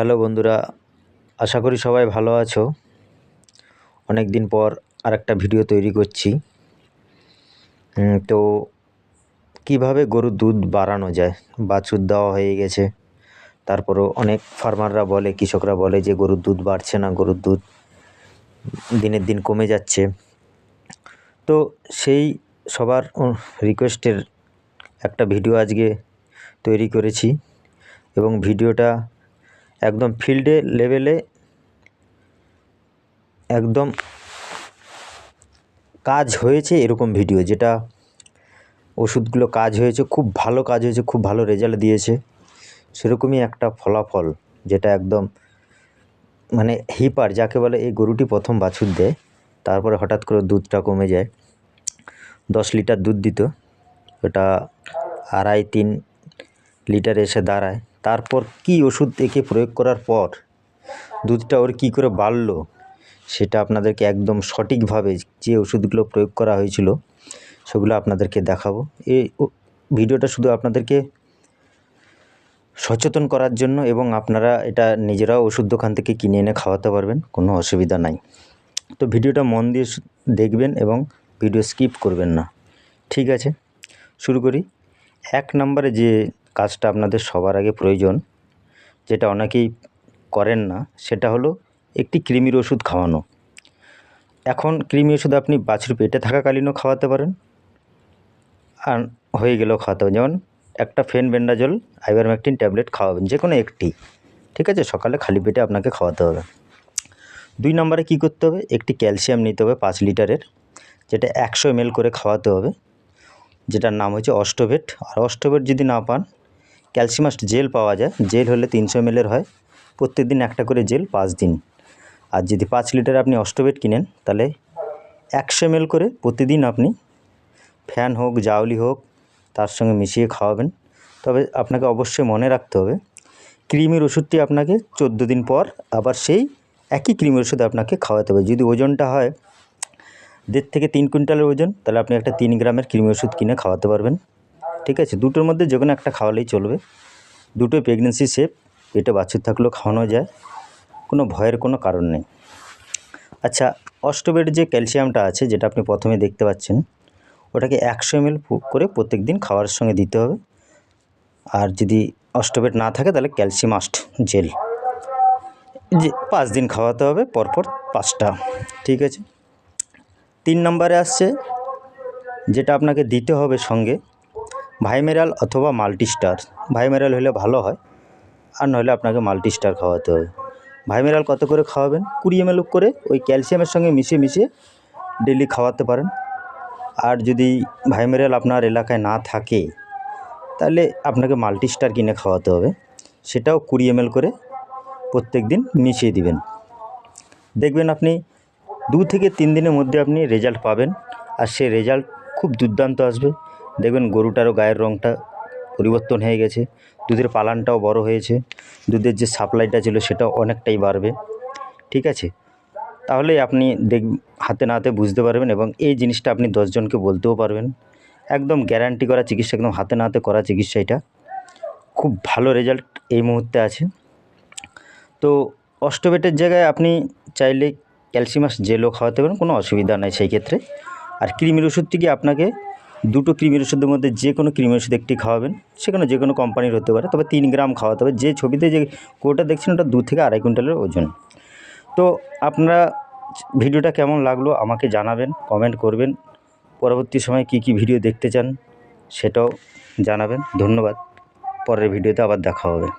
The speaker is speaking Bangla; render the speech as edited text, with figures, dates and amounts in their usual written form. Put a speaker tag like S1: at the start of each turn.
S1: হ্যালো বন্ধুরা, আশা করি সবাই ভালো আছো। অনেক দিন পর আরেকটা ভিডিও তৈরি করছি। তো কিভাবে গরুর দুধ বাড়ানো যায়। বাছুর দেওয়া হয়ে গেছে, তারপরও অনেক ফার্মাররা বলে, কৃষকরা বলে যে গরুর দুধ বাড়ছে না, গরুর দুধ দিনের দিন কমে যাচ্ছে। তো সেই সবার রিকোয়েস্টের একটা ভিডিও আজকে তৈরি করেছি এবং ভিডিওটা একদম ফিল্ডে লেভেলে একদম কাজ হয়েছে এরকম ভিডিও, যেটা ওষুধগুলো কাজ হয়েছে, খুব ভালো কাজ হয়েছে, খুব ভালো রেজাল্ট দিয়েছে, সেরকমই একটা ফলাফল, যেটা একদম মানে হিপার যাকে বলে। এই গরুটি প্রথম বাছুর দেয়, তারপরে হঠাৎ করে দুধটা কমে যায়। 10 লিটার দুধ দিত, ওটা 2.5-3 লিটার এসে দাঁড়ায়। তারপর কি ওষুধ একে প্রয়োগ করার পর দুধটা ওর কী করে বাড়লো, সেটা আপনাদেরকে একদম সঠিকভাবে যে ওষুধগুলো প্রয়োগ করা হয়েছিল সেগুলো আপনাদেরকে দেখাবো। এই ভিডিওটা শুধু আপনাদেরকে সচেতন করার জন্য, এবং আপনারা এটা নিজেরাও ওষুধ দোকান থেকে কিনে এনে খাওয়াতে পারবেন, কোনো অসুবিধা নাই। তো ভিডিওটা মন দিয়ে দেখবেন এবং ভিডিও স্কিপ করবেন না, ঠিক আছে? শুরু করি। 1 নম্বরে যে কাজটা আপনাদের সবার আগে প্রয়োজন, যেটা অনেকেই করেন না, সেটা হলো একটি কৃমির ওষুধ খাওয়ানো। এখন কৃমি ওষুধ আপনি বাছুর পেটে থাকাকালীনও খাওয়াতে পারেন, আর হয়ে গেলেও খাওয়াতে পারেন। যেমন একটা ফেনবেন্ডাজল আইভারমেকটিন ট্যাবলেট খাওয়াবেন, যে কোনো একটি, ঠিক আছে? সকালে খালি পেটে আপনাকে খাওয়াতে হবে। 2 নম্বরে কী করতে হবে, একটি ক্যালসিয়াম নিতে হবে 5 লিটারের, যেটা 100 ml করে খাওয়াতে হবে, যেটার নাম হচ্ছে অস্টোভেট। আর অস্টোভেট যদি না পান, ক্যালসিমাস্ট জেল পাওয়া যায়, জেল হলে 300 ml হয়, প্রত্যেকদিন একটা করে জেল 5 দিন। আর যদি 5 লিটার আপনি অস্টোভেট কিনেন, তাহলে 100 ml করে প্রতিদিন আপনি ফ্যান হোক, জাউলি হোক, তার সঙ্গে মিশিয়ে খাওয়াবেন। তবে আপনাকে অবশ্যই মনে রাখতে হবে, কৃমির ওষুধটি আপনাকে 14 দিন পর আবার সেই একই কৃমির ওষুধ আপনাকে খাওয়াতে হবে। যদি ওজনটা হয় 1.5 থেকে 3 কুইন্টালের ওজন, তাহলে আপনি একটা 3 গ্রামের কৃমি ওষুধ কিনে খাওয়াতে পারবেন, ঠিক আছে? দুটোর মধ্যে যে কোনো একটা খাওয়ালেই চলবে। দুটোই প্রেগনেন্সি সেফ, পেটে বাছুর থাকলেও খাওয়ানো যায়, কোনো ভয়ের কোনো কারণ নেই। আচ্ছা, অস্টোভেট যে ক্যালসিয়ামটা আছে, যেটা আপনি প্রথমে দেখতে পাচ্ছেন, ওটাকে 100 ml করে প্রত্যেক দিন খাওয়ার সঙ্গে দিতে হবে। আর যদি অস্টোভেট না থাকে, তাহলে ক্যালসিমাস্ট জেল যে 5 দিন খাওয়াতে হবে, পরপর 5টা, ঠিক আছে? 3 নম্বরে আসছে, যেটা আপনাকে দিতে হবে সঙ্গে, ভাইমেরাল অথবা মাল্টিস্টার। ভাইমেরাল হলে ভালো হয়, আর নইলে আপনাকে মাল্টিস্টার খাওয়াতে হবে। ভাইমেরাল কত করে খাওয়াবেন? 20 ml করে ওই ক্যালসিয়ামের সঙ্গে মিশিয়ে ডেলি খাওয়াতে পারেন। আর যদি ভাইমেরাল আপনার এলাকায় না থাকে, তাহলে আপনাকে মাল্টিস্টার কিনে খাওয়াতে হবে, সেটাও 20 ml করে প্রত্যেক দিন মিশিয়ে দিবেন। দেখবেন আপনি 2 থেকে 3 দিনের মধ্যে আপনি রেজাল্ট পাবেন, আর সেই রেজাল্ট খুব দুর্দান্ত আসবে। দেখবেন গরুটারও গায়ের রঙটা পরিবর্তন হয়ে গেছে, দুধের পালানটাও বড় হয়েছে, দুধের যে সাপ্লাইটা ছিল সেটাও অনেকটাই বাড়বে, ঠিক আছে? তাহলেই আপনি হাতে নাতে বুঝতে পারবেন, এবং এই জিনিসটা আপনি 10 জনকে বলতেও পারবেন। একদম গ্যারান্টি করা চিকিৎসা, একদম হাতে নাতে করা চিকিৎসা, এটা খুব ভালো রেজাল্ট এই মুহূর্তে আছে। তো অস্টোভেটের জায়গায় আপনি চাইলে ক্যালসিমাস জেলও খাওয়াতে পারেন, কোনো অসুবিধা নেই সেই ক্ষেত্রে। আর কৃমির ওষুধটিকে আপনাকে 2টো কৃমির ওষুধের মধ্যে যে কোনো কৃমির ওষুধ একটি খাওয়াবেন, সেখানে যে কোনো কোম্পানির হতে পারে, তবে 3 গ্রাম খাওয়াতে হবে। যে ছবিতে যে গরুটা দেখছেন, ওটা 2 থেকে 2.5 কুইন্টালের ওজন। তো আপনারা ভিডিওটা কেমন লাগলো আমাকে জানাবেন, কমেন্ট করবেন। পরবর্তী সময়ে কী ভিডিও দেখতে চান সেটাও জানাবেন। ধন্যবাদ। পরের ভিডিওতে আবার দেখা হবে।